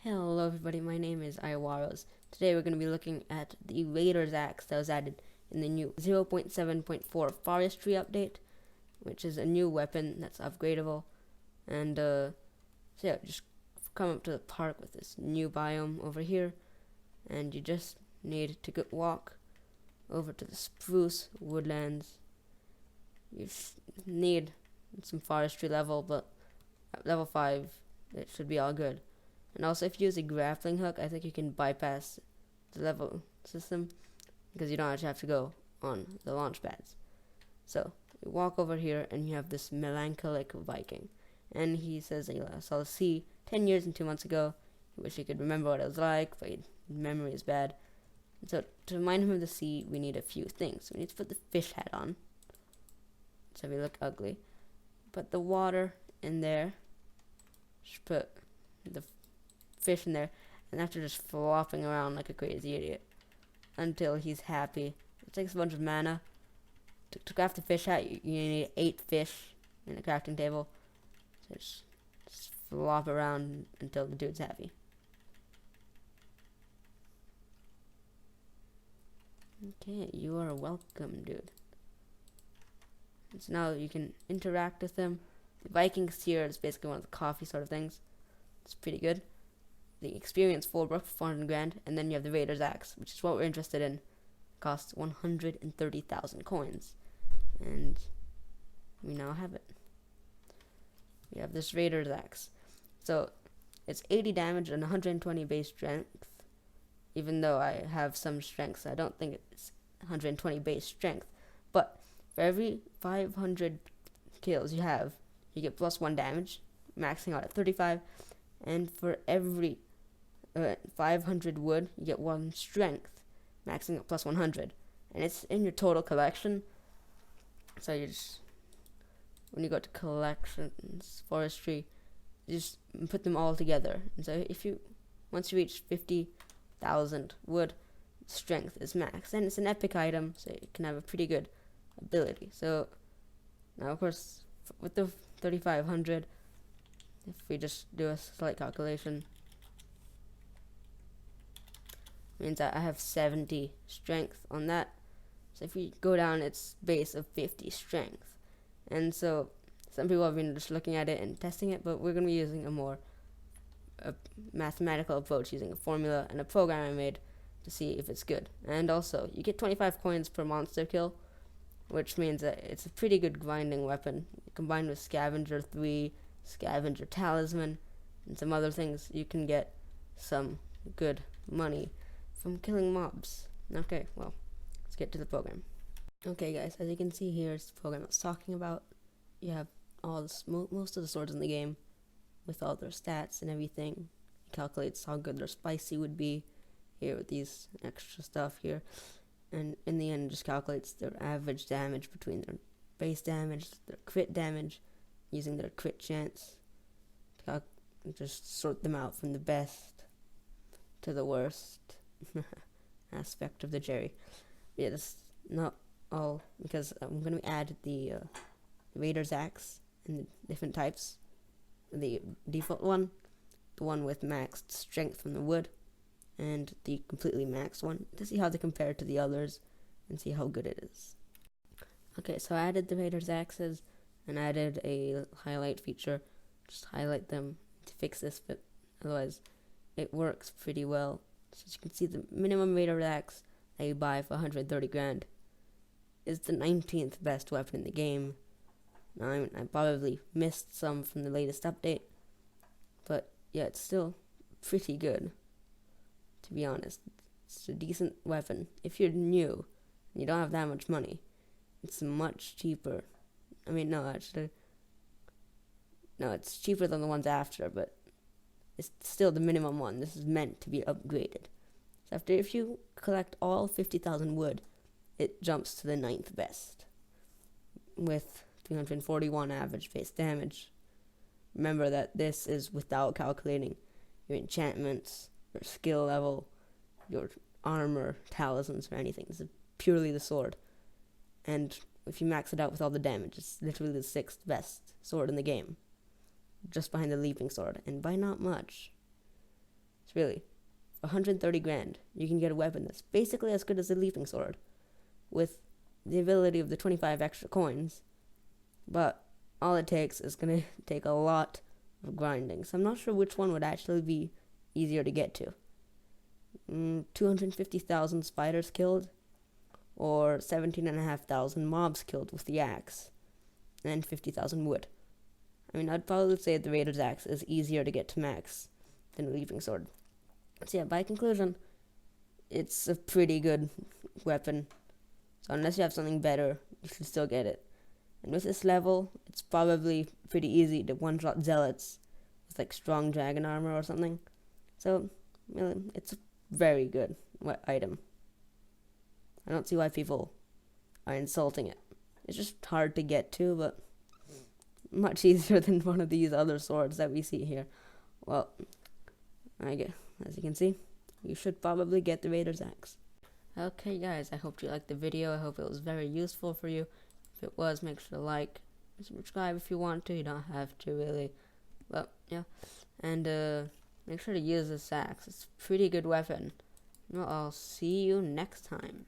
Hello everybody, my name is iWaroz. Today we're going to be looking at the Raiders axe that was added in the new 0.7.4 forestry update, which is a new weapon that's upgradable. And so yeah, just come up to the park with this new biome over here, and you just need to walk over to the spruce woodlands. You need some forestry level, but at level 5 it should be all good. And also, if you use a grappling hook, I think you can bypass the level system because you don't actually have to go on the launch pads. So you walk over here and you have this melancholic Viking, and he says that you saw the sea 10 years and 2 months ago. He wish he could remember what it was like, but his memory is bad. And so to remind him of the sea, we need a few things. We need to put the fish hat on, so we look ugly. Put the water in there. Just put the fish in there, and after just flopping around like a crazy idiot until he's happy. It takes a bunch of mana. To craft the fish hat, you need 8 fish in a crafting table. So just flop around until the dude's happy. Okay, you are welcome, dude. And so now you can interact with them. The Viking Seer is basically one of the coffee sort of things. It's pretty good. The experience Fallbrook for 400 grand, and then you have the Raiders axe, which is what we're interested in. It costs 130,000 coins, and we now have it. We have this Raiders axe. So it's 80 damage and 120 base strength. Even though I have some strength, so I don't think it's 120 base strength. But for every 500 kills you have, you get +1 damage, maxing out at 35. And for every 500 wood, you get 1 strength, maxing up +100, and it's in your total collection. So you just, when you go to collections, forestry, you just put them all together. And so once you reach 50,000 wood, strength is max, and it's an epic item, so you can have a pretty good ability. So now, of course, with the 3,500. If we just do a slight calculation, means that I have 70 strength on that. So if we go down its base of 50 strength, and so some people have been just looking at it and testing it, but we're going to be using a mathematical approach, using a formula and a program I made to see if it's good. And also, you get 25 coins per monster kill, which means that it's a pretty good grinding weapon. Combined with Scavenger 3, Scavenger Talisman, and some other things, you can get some good money from killing mobs. Okay, well, let's get to the program. Okay guys, as you can see here, it's the program I was talking about. You have all most of the swords in the game with all their stats and everything. It calculates how good their spicy would be here with these extra stuff here, and in the end it just calculates their average damage between their base damage, their crit damage, using their crit chance. Just sort them out from the best to the worst aspect of the Jerry. Yeah, that's not all, because I'm going to add the Raiders axe in the different types. The default one, the one with maxed strength from the wood, and the completely maxed one, to see how they compare to the others and see how good it is. Okay, so I added the Raiders axes and added a highlight feature. Just highlight them to fix this, but otherwise it works pretty well. So as you can see, the minimum Raider axe that you buy for 130 grand is the 19th best weapon in the game. Now, I probably missed some from the latest update, but yeah, it's still pretty good, to be honest. It's a decent weapon. If you're new and you don't have that much money, it's much cheaper. I mean, no, actually, no, it's cheaper than the ones after, but it's still the minimum one. This is meant to be upgraded. So if you collect all 50,000 wood, it jumps to the 9th best with 341 average base damage. Remember that this is without calculating your enchantments, your skill level, your armor, talismans, or anything. This is purely the sword. And if you max it out with all the damage, it's literally the 6th best sword in the game, just behind the leaping sword, and by not much. It's really 130 grand. You can get a weapon that's basically as good as a leaping sword, with the ability of the 25 extra coins. But all it takes is going to take a lot of grinding. So I'm not sure which one would actually be easier to get to. 250,000 spiders killed, or 17,500 mobs killed with the axe, and 50,000 wood. I mean, I'd probably say the Raider's axe is easier to get to max than a leaping sword. So yeah, by conclusion, it's a pretty good weapon. So unless you have something better, you should still get it. And with this level, it's probably pretty easy to one-shot zealots with like strong dragon armor or something. So, really, it's a very good item. I don't see why people are insulting it. It's just hard to get to, but much easier than one of these other swords that we see here. Well, I guess, as you can see, you should probably get the Raider's axe. Okay guys, I hope you liked the video. I hope it was very useful for you. If it was, make sure to like and subscribe if you want to. You don't have to really, but yeah. And make sure to use this axe. It's a pretty good weapon. Well, I'll see you next time.